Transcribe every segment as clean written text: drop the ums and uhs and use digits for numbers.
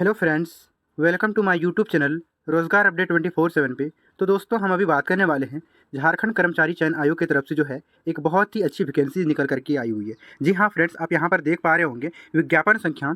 Hello friends, welcome to my YouTube channel Rozgar update 24/7 पे। तो दोस्तों, हम अभी बात करने वाले हैं झारखंड कर्मचारी चयन आयोग की तरफ से जो है एक बहुत ही अच्छी वैकेंसी निकल करके आई हुई है। जी हाँ फ्रेंड्स, आप यहाँ पर देख पा रहे होंगे विज्ञापन संख्या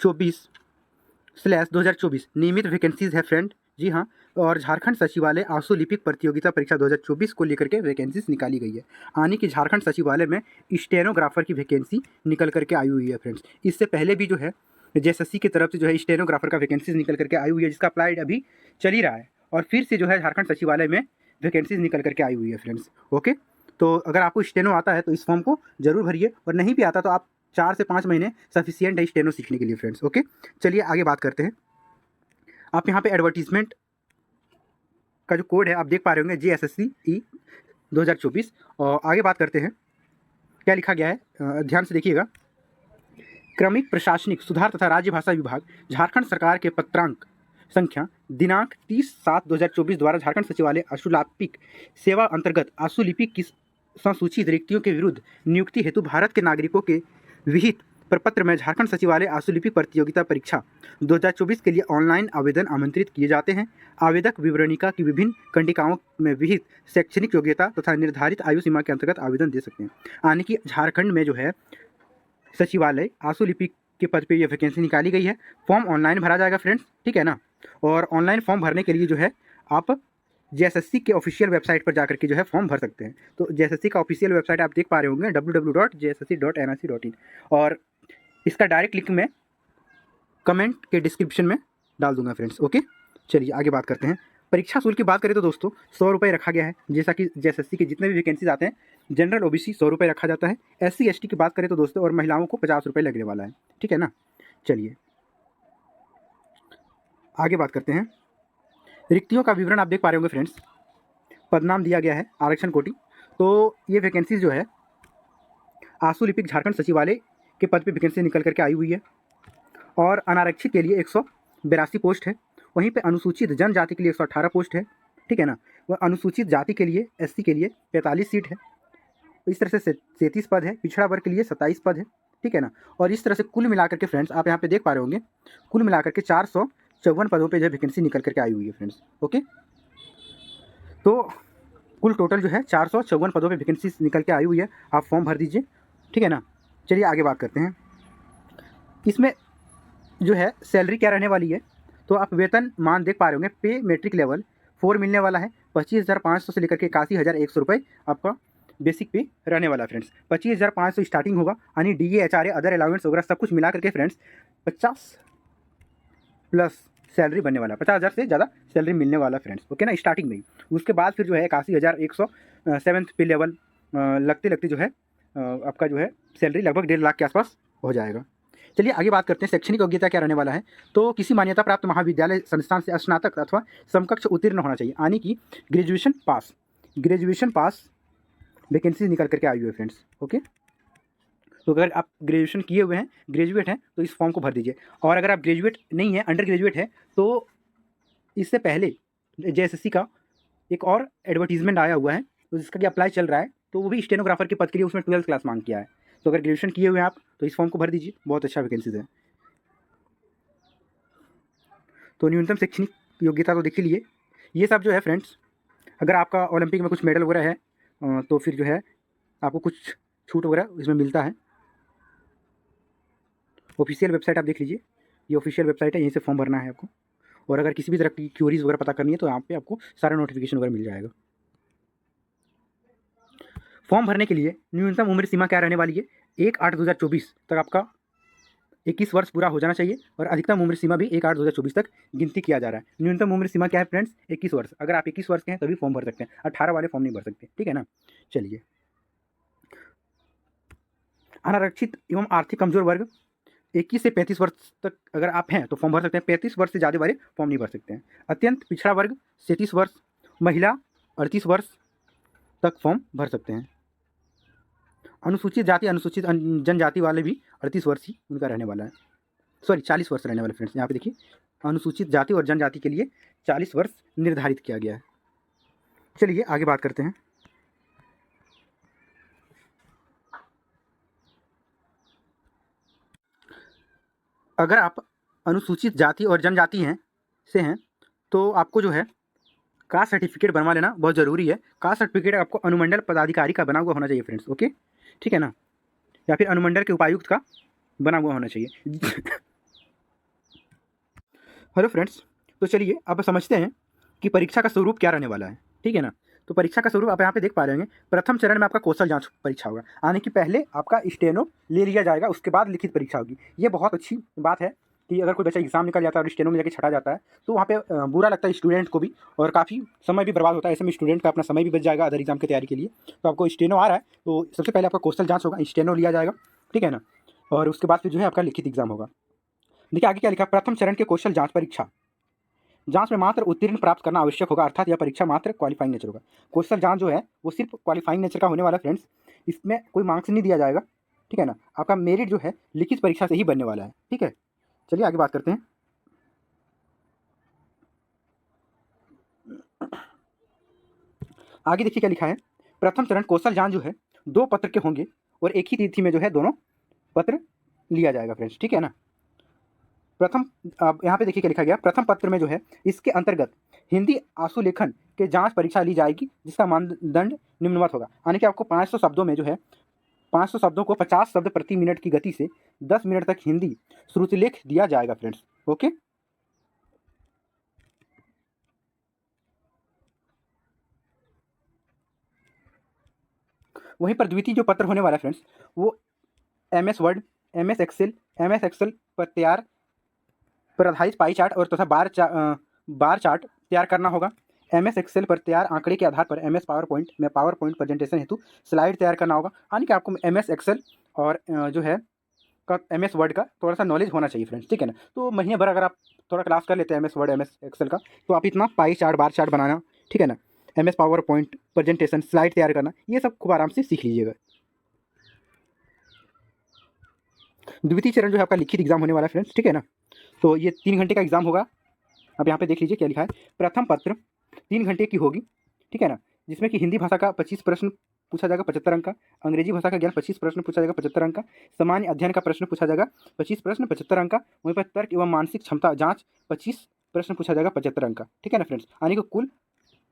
24/2024 नियमित वैकेंसीज है फ्रेंड। जी हाँ, और झारखंड सचिवालय आशु लिपिक प्रतियोगिता परीक्षा 2024 को लेकर के वैकेंसीज निकाली गई है। यानी कि झारखंड सचिवालय में स्टेनोग्राफर की वैकेंसी निकल करके आई हुई है फ्रेंड्स। इससे पहले भी जो है जेएसएससी की तरफ से जो है स्टेनोग्राफर का वैकेंसीज निकल करके आई हुई है, जिसका अप्लाई अभी चल ही रहा है। और फिर से जो है झारखंड सचिवालय में वैकेंसीज निकल करके आई हुई है फ्रेंड्स। ओके, तो अगर आपको स्टेनो आता है तो इस फॉर्म को जरूर भरिए, और नहीं भी आता तो आप 4 से 5 महीने सफिशियंट है स्टेनो सीखने के लिए फ्रेंड्स। ओके, चलिए आगे बात करते हैं। आप यहाँ पे एडवर्टीजमेंट का जो कोड है आप देख पा रहे होंगे, JSSC 2024। और आगे बात करते हैं क्या लिखा गया है, ध्यान से देखिएगा। क्रमिक प्रशासनिक सुधार तथा राज्य भाषा विभाग झारखंड सरकार के पत्रांक संख्या दिनांक 30/7/2024 द्वारा झारखंड सचिवालय आशुलिपिक सेवा अंतर्गत आशुलिपिक की संसूचित रिक्तियों के विरुद्ध नियुक्ति हेतु भारत के नागरिकों के विहित प्रपत्र में झारखंड सचिवालय आशुलिपिक प्रतियोगिता परीक्षा 2024 के लिए ऑनलाइन आवेदन आमंत्रित किए जाते हैं। आवेदक विवरणिका की विभिन्न कंडिकाओं में विहित शैक्षणिक योग्यता तथा निर्धारित आयु सीमा के अंतर्गत आवेदन दे सकते हैं। यानी कि झारखंड में जो है सचिवालय आशु लिपिक के पद पे ये वैकेंसी निकाली गई है। फॉर्म ऑनलाइन भरा जाएगा फ्रेंड्स, ठीक है ना। और ऑनलाइन फॉर्म भरने के लिए जो है आप जेएसएससी के ऑफिशियल वेबसाइट पर जाकर के जो है फॉर्म भर सकते हैं। तो जेएसएससी का ऑफिशियल वेबसाइट आप देख पा रहे होंगे www.jssc.nic.in, और इसका डायरेक्ट लिंक मैं कमेंट के डिस्क्रिप्शन में डाल दूंगा फ्रेंड्स। ओके, चलिए आगे बात करते हैं। परीक्षा शुल्क की बात करें तो दोस्तों 100 रुपये रखा गया है। जैसा कि जेएसएससी के जितने भी वैकेंसीज आते हैं, जनरल ओबीसी 100 रुपये रखा जाता है। SC ST की बात करें तो दोस्तों और महिलाओं को 50 रुपये लगने वाला है, ठीक है ना। चलिए आगे बात करते हैं। रिक्तियों का विवरण आप देख पा रहे होंगे फ्रेंड्स। पदनाम दिया गया है आरक्षण कोटि। तो ये वैकेंसीज जो है आशु लिपिक झारखंड सचिवालय के पद पर वैकेंसी निकल करके आई हुई है। और अनारक्षित के लिए 182 पोस्ट है। वहीं पे अनुसूचित जनजाति के लिए 118 पोस्ट है, ठीक है ना। वह अनुसूचित जाति के लिए SC के लिए 45 सीट है। इस तरह से 33 पद है। पिछड़ा वर्ग के लिए 27 पद है, ठीक है ना। और इस तरह से कुल मिलाकर के फ्रेंड्स आप यहाँ पे देख पा रहे होंगे, कुल मिलाकर के 454 पदों पे जो वैकेंसी निकल करके आई हुई है फ्रेंड्स। ओके, तो कुल टोटल जो है 454 पदों पे वैकेंसी निकल के आई हुई है। आप फॉर्म भर दीजिए, ठीक है ना। चलिए आगे बात करते हैं। इसमें जो है सैलरी क्या रहने वाली है, तो आप वेतन मान देख पा रहे होंगे। पे मेट्रिक लेवल 4 मिलने वाला है। 25,500 से लेकर के 81,100 रुपये आपका बेसिक पे रहने वाला है फ्रेंड्स। 25,500 स्टार्टिंग होगा, यानी DA HRA अदर अलाउंस वगैरह सब कुछ मिला करके फ्रेंड्स 50 प्लस सैलरी बनने वाला है। 50,000 से ज़्यादा सैलरी मिलने वाला फ्रेंड्स, ओके ना, स्टार्टिंग में ही। उसके बाद फिर जो है 81,100 7th पे लेवल लगते लगते जो है आपका जो है सैलरी लगभग 1.5 लाख के आसपास हो जाएगा। चलिए आगे बात करते हैं शैक्षणिक योग्यता क्या रहने वाला है। तो किसी मान्यता प्राप्त महाविद्यालय संस्थान से स्नातक अथवा समकक्ष उत्तीर्ण होना चाहिए, यानी कि ग्रेजुएशन पास वैकेंसी निकल करके आई हुई है फ्रेंड्स। ओके, तो अगर आप ग्रेजुएशन किए हुए हैं, ग्रेजुएट हैं, तो इस फॉर्म को भर दीजिए। और अगर आप ग्रेजुएट नहीं है, अंडर ग्रेजुएट है, तो इससे पहले जेएसएससी का एक और एडवर्टीजमेंट आया हुआ है, तो जिसका कि अप्लाई चल रहा है, तो वो भी स्टेनोग्राफर के पद के लिए उसमें 12th क्लास मांग किया है। तो अगर ग्रेजुएशन किए हुए हैं आप, तो इस फॉर्म को भर दीजिए, बहुत अच्छा वैकेंसीज है। तो न्यूनतम शैक्षणिक योग्यता तो देख ही लिए। ये सब जो है फ्रेंड्स, अगर आपका ओलंपिक में कुछ मेडल वगैरह है तो फिर जो है आपको कुछ छूट वगैरह इसमें मिलता है। ऑफिशियल वेबसाइट आप देख लीजिए, ये ऑफिशियल वेबसाइट है, यहीं से फॉर्म भरना है आपको। और अगर किसी भी तरह की क्यूरीज वगैरह पता करनी है तो यहाँ पे आपको सारा नोटिफिकेशन वगैरह मिल जाएगा। फॉर्म भरने के लिए न्यूनतम उम्र सीमा क्या रहने वाली है, 1/8/2024 तक आपका 21 वर्ष पूरा हो जाना चाहिए। और अधिकतम उम्र सीमा भी 1/8/2024 तक गिनती किया जा रहा है। न्यूनतम उम्र सीमा क्या है फ्रेंड्स, 21 वर्ष। अगर आप 21 वर्ष के हैं तभी फॉर्म भर सकते हैं, 18 वाले फॉर्म नहीं भर सकते, ठीक है ना। चलिए, अनारक्षित एवं आर्थिक कमजोर वर्ग 21 से 35 वर्ष तक अगर आप हैं तो फॉर्म भर सकते हैं। 35 वर्ष से ज़्यादा वाले फॉर्म नहीं भर सकते हैं। अत्यंत पिछड़ा वर्ग 37 वर्ष, महिला 38 वर्ष तक फॉर्म भर सकते हैं। अनुसूचित जाति अनुसूचित जनजाति वाले भी 38 वर्ष ही उनका रहने वाला है, सॉरी 40 वर्ष रहने वाले फ्रेंड्स। यहाँ पे देखिए, अनुसूचित जाति और जनजाति के लिए 40 वर्ष निर्धारित किया गया है। चलिए आगे बात करते हैं। अगर आप अनुसूचित जाति और जनजाति हैं से हैं तो आपको जो है कास्ट सर्टिफिकेट बनवा लेना बहुत ज़रूरी है। कास्ट सर्टिफिकेट आपको अनुमंडल पदाधिकारी का बना हुआ होना चाहिए फ्रेंड्स, ओके, ठीक है ना, या फिर अनुमंडल के उपायुक्त का बना हुआ होना चाहिए। हेलो फ्रेंड्स, तो चलिए अब समझते हैं कि परीक्षा का स्वरूप क्या रहने वाला है, ठीक है ना। तो परीक्षा का स्वरूप आप यहाँ पे देख पा रहे होंगे। प्रथम चरण में आपका कौशल जांच परीक्षा होगा, आने के पहले आपका स्टेनो ले लिया जाएगा, उसके बाद लिखित परीक्षा होगी। ये बहुत अच्छी बात है कि अगर कोई बच्चा एग्जाम निकल जाता है और स्टेनो में जाके छटा जाता है तो वहाँ पे बुरा लगता है स्टूडेंट को भी और काफ़ी समय भी बर्बाद होता है। ऐसे में स्टूडेंट का अपना समय भी बच जाएगा अदर एग्जाम की तैयारी के लिए। तो आपको स्टेनो आ रहा है तो सबसे पहले आपका कौशल जाँच होगा, स्टेनो लिया जाएगा, ठीक है ना, और उसके बाद फिर जो है आपका लिखित एग्जाम होगा। देखिए आगे क्या लिखा, प्रथम चरण के कौशल जाँच परीक्षा जांच में मात्र उत्तीर्ण प्राप्त करना आवश्यक होगा, अर्थात यह परीक्षा मात्र क्वालिफाइंग नेचर होगा। क्वेश्चन जांच जो है वो सिर्फ क्वालिफाइंग नेचर का होने वाला है फ्रेंड्स, इसमें कोई मार्क्स नहीं दिया जाएगा, ठीक है ना। आपका मेरिट जो है लिखित परीक्षा से ही बनने वाला है, ठीक है। चलिए आगे बात करते हैं। आगे देखिए क्या लिखा है, प्रथम चरण कौशल जांच जो है 2 पत्र के होंगे और एक ही तिथि में जो है दोनों पत्र लिया जाएगा फ्रेंड्स, ठीक है ना। प्रथम अब यहाँ पे देखिए क्या लिखा गया, प्रथम पत्र में जो है इसके अंतर्गत हिंदी आशुलेखन के जांच परीक्षा ली जाएगी जिसका मानदंड निम्नवत होगा, यानी कि आपको 500 शब्दों में जो है 500 शब्दों को 50 शब्द प्रति मिनट की गति से 10 मिनट तक हिंदी श्रुतिलेख दिया जाएगा फ्रेंड्स, ओके। वहीं पर द्वितीय जो पत्र होने वाला है फ्रेंड्स वो MS वर्ड, MS एक्सेल पर तैयार पर आधारित पाई चार्ट और तथा बार चार्ट तैयार करना होगा। MS एक्सेल पर तैयार आंकड़े के आधार पर MS पावर पॉइंट में पावर पॉइंट प्रेजेंटेशन हेतु स्लाइड तैयार करना होगा, यानी कि आपको MS एक्सेल और जो है का MS वर्ड का थोड़ा सा नॉलेज होना चाहिए फ्रेंड्स, ठीक है ना। तो महीने भर अगर आप थोड़ा क्लास कर लेते हैं MS वर्ड MS एक्सेल का तो आप इतना पाई चार्ट बार चार्ट बनाना, ठीक है ना, MS power point presentation slide तैयार करना, ये सब खूब आराम से सीख लीजिएगा। द्वितीय चरण जो है आपका लिखित एग्जाम होने वाला है फ्रेंड्स, ठीक है ना। तो ये 3 घंटे का एग्जाम होगा। अब यहाँ पे देख लीजिए क्या लिखा है, प्रथम पत्र 3 घंटे की होगी, ठीक है ना, जिसमें कि हिंदी भाषा का 25 प्रश्न पूछा जाएगा 75 अंक का, अंग्रेजी भाषा का ज्ञान 25 प्रश्न पूछा जाएगा 75 अंक का, सामान्य अध्ययन का प्रश्न पूछा जाएगा 25 प्रश्न 75 अंक का, वहीं पर तर्क एवं मानसिक क्षमता जांच 25 प्रश्न पूछा जाएगा 75 अंक का, ठीक है ना फ्रेंड्स। यानी कि कुल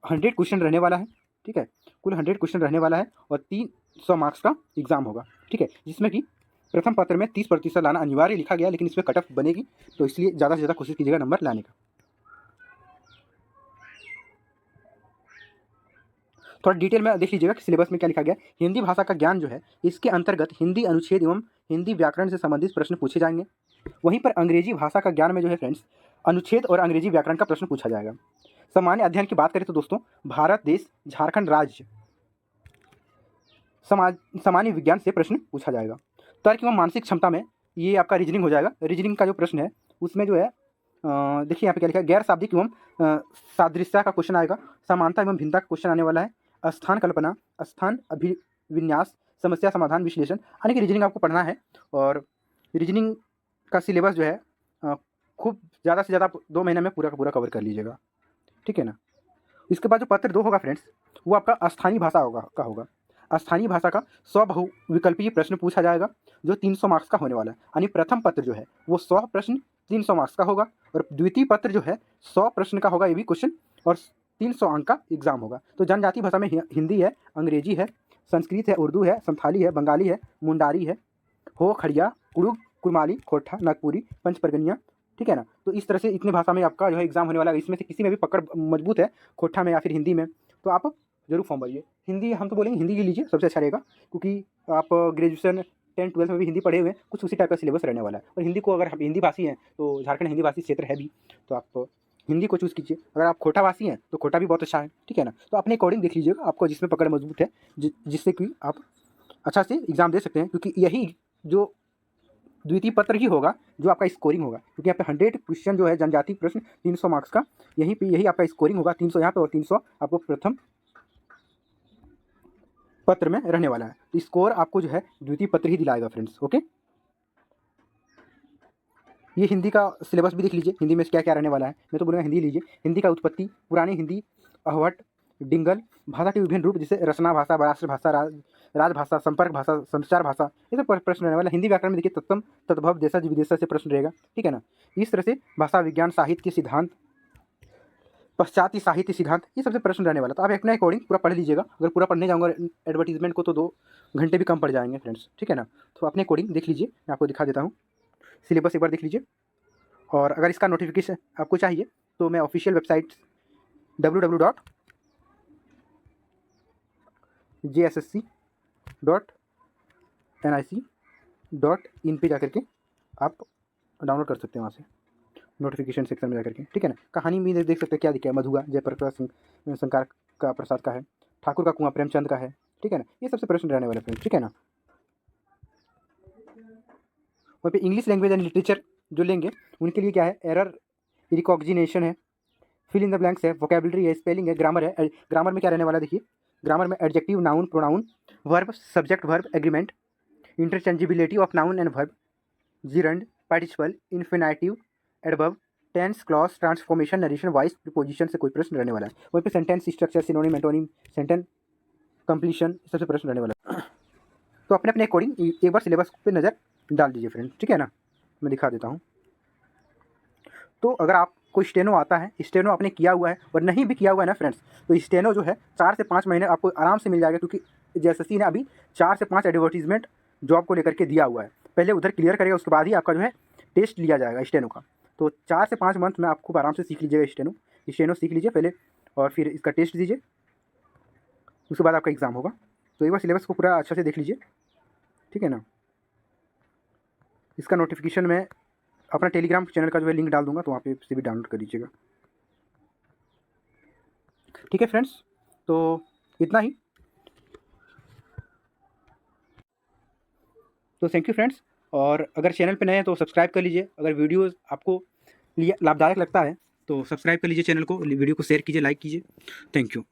100 क्वेश्चन रहने वाला है, ठीक है, कुल 100 क्वेश्चन रहने वाला है और 300 मार्क्स का एग्जाम होगा, ठीक है, जिसमें कि प्रथम पत्र में 30% लाना अनिवार्य लिखा गया, लेकिन इसमें कट ऑफ बनेगी तो इसलिए ज़्यादा से ज़्यादा कोशिश कीजिएगा नंबर लाने का। थोड़ा डिटेल में देख लीजिएगा कि सिलेबस में क्या लिखा गया है। हिंदी भाषा का ज्ञान जो है इसके अंतर्गत हिंदी अनुच्छेद एवं हिंदी व्याकरण से संबंधित प्रश्न पूछे जाएंगे। वहीं पर अंग्रेजी भाषा का ज्ञान में जो है फ्रेंड्स अनुच्छेद और अंग्रेजी व्याकरण का प्रश्न पूछा जाएगा। सामान्य अध्ययन की बात करें तो दोस्तों भारत देश झारखंड राज्य सामान्य विज्ञान से प्रश्न पूछा जाएगा। तर्क एवं मानसिक क्षमता में ये आपका रीजनिंग हो जाएगा। रीजनिंग का जो प्रश्न है उसमें जो है देखिए यहाँ पे क्या लिखा है, गैर शाब्दिक एवं सादृश्य का क्वेश्चन आएगा, समानता एवं भिन्नता का क्वेश्चन आने वाला है, स्थान कल्पना, स्थान अभिविन्यास, समस्या समाधान विश्लेषण, यानी कि रीजनिंग आपको पढ़ना है। और रीजनिंग का सिलेबस जो है खूब ज़्यादा से ज़्यादा 2 महीने में पूरा का पूरा कवर कर लीजिएगा, ठीक है ना। इसके बाद जो पत्र 2 होगा फ्रेंड्स वो आपका स्थानीय भाषा होगा। स्थानीय भाषा का 100 बहुविकल्पीय प्रश्न पूछा जाएगा जो 300 मार्क्स का होने वाला है, यानी प्रथम पत्र जो है वो 100 प्रश्न 300 मार्क्स का होगा और द्वितीय पत्र जो है 100 प्रश्न का होगा, ये भी क्वेश्चन, और 300 अंक का एग्जाम होगा। तो जनजातीय भाषा में हिंदी है, अंग्रेजी है, संस्कृत है, उर्दू है, संथाली है, बंगाली है, मुंडारी है, हो खड़िया, कुड़ुग, कुरमाली, खोटा, नागपुरी, पंचपरगनिया, ठीक है ना। तो इस तरह से इतने भाषा में आपका जो है एग्जाम होने वाला है। इसमें से किसी में भी पकड़ मजबूत है खोटा में या फिर हिंदी में तो आप जरूर फॉर्म भरिए। हिंदी हम तो बोलेंगे हिंदी ही लीजिए, सबसे अच्छा रहेगा, क्योंकि आप ग्रेजुएशन 10 12 में भी हिंदी पढ़े हुए हैं, कुछ उसी टाइप का सिलेबस रहने वाला है। और हिंदी को अगर हम हिंदी भाषी हैं तो झारखंड हिंदी भाषी क्षेत्र है भी, तो आप हिंदी को चूज़ कीजिए। अगर आप खोटा भाषी हैं तो खोटा भी बहुत अच्छा है, ठीक है ना। तो अपने अकॉर्डिंग देख लीजिएगा आपको जिसमें पकड़ मजबूत है, जिससे कि आप अच्छा से एग्ज़ाम दे सकते हैं, क्योंकि यही जो द्वितीय पत्र ही होगा जो आपका स्कोरिंग होगा, क्योंकि यहाँ पे 100 क्वेश्चन जो है जनजातीय प्रश्न 300 मार्क्स का, यही आपका स्कोरिंग होगा। 300 यहाँ पे और 300 आपको प्रथम पत्र में रहने वाला है। तो स्कोर आपको जो है द्वितीय पत्र ही दिलाएगा फ्रेंड्स, ओके। ये हिंदी का सिलेबस भी देख लीजिए, हिंदी में क्या क्या रहने वाला है। मैं तो बोलूँगा हिंदी लीजिए। हिंदी का उत्पत्ति, पुरानी हिंदी, अहवट, डिंगल, भाषा के विभिन्न रूप जैसे रचना भाषा, राष्ट्र भाषा, राजभाषा, संपर्क भाषा, संचार भाषा, ये सब प्रश्न रहने वाला। हिंदी व्याकरण में देखिए तत्सम, तद्भव, देशज, विदेशज से प्रश्न रहेगा, ठीक है ना। इस तरह से भाषा विज्ञान, साहित्य के सिद्धांत, पाश्चात्य साहित्य सिद्धांत, ये सबसे प्रश्न रहने वाला। तो आप अपने अकॉर्डिंग पूरा पढ़ लीजिएगा। अगर पूरा पढ़ने जाऊँगा एडवर्टीजमेंट को तो 2 घंटे भी कम पड़ जाएंगे फ्रेंड्स, ठीक है ना। तो अपने अकॉर्डिंग देख लीजिए, मैं आपको दिखा देता हूँ। सिलेबस एक बार देख लीजिए, और अगर इसका नोटिफिकेशन आपको चाहिए तो मैं ऑफिशियल वेबसाइट www.jssc.nic.in पे जाकर के आप डाउनलोड कर सकते हैं वहाँ से, नोटिफिकेशन सेक्शन में जाकर के, ठीक है ना। कहानी भी देख सकते हैं, क्या दिखा है, मधुआ जयप्रकाश शंकर का प्रसाद का है, ठाकुर का कुआं प्रेमचंद का है, ठीक है ना। ये सबसे प्रश्न रहने वाले फ्रेंड्स, ठीक है ना। वहाँ पे इंग्लिश लैंग्वेज एंड लिटरेचर जो लेंगे उनके लिए क्या है, एरर रिकॉग्निशन है, फिल इन द ब्लैंक्स है, वोकेबलरी है, स्पेलिंग है, ग्रामर है। ग्रामर में क्या रहने वाला देखिए, ग्रामर में adjective, noun, pronoun, verb, subject, verb, agreement, interchangeability of noun and verb, gerund, participle, infinitive, adverb, tense, clause, transformation, narration, voice, preposition से कोई प्रश्न रहने वाला है। वहीं पे sentence structure, synonym, antonym, sentence completion, सबसे प्रश्न रहने वाला है। तो अपने अपने अकॉर्डिंग एक बार सिलेबस पे नज़र डाल दीजिए फ्रेंड, ठीक है ना। मैं दिखा देता हूँ। तो अगर आपको स्टेनो आता है, स्टेनो आपने किया हुआ है और नहीं भी किया हुआ है ना फ्रेंड्स, तो स्टेनो जो है 4 से 5 महीने आपको आराम से मिल जाएगा, क्योंकि जेएसएससी ने अभी 4 से 5 एडवर्टीजमेंट जॉब को लेकर के दिया हुआ है। पहले उधर क्लियर करेगा, उसके बाद ही आपका जो है टेस्ट लिया जाएगा स्टेनो का। तो 4 से 5 मंथ में आपको आराम से सीख लीजिएगा स्टेनो सीख लीजिए पहले, और फिर इसका टेस्ट दीजिए, उसके बाद आपका एग्ज़ाम होगा। तो एक बार सिलेबस को पूरा अच्छा से देख लीजिए, ठीक है ना। इसका नोटिफिकेशन मैं अपना टेलीग्राम चैनल का जो है लिंक डाल दूंगा, तो वहाँ पे से भी डाउनलोड कर लीजिएगा, ठीक है फ्रेंड्स। तो इतना ही। तो थैंक यू फ्रेंड्स, और अगर चैनल पे नए हैं तो सब्सक्राइब कर लीजिए। अगर वीडियोस आपको लिए लाभदायक लगता है तो सब्सक्राइब कर लीजिए चैनल को, वीडियो को शेयर कीजिए, लाइक कीजिए। Thank you.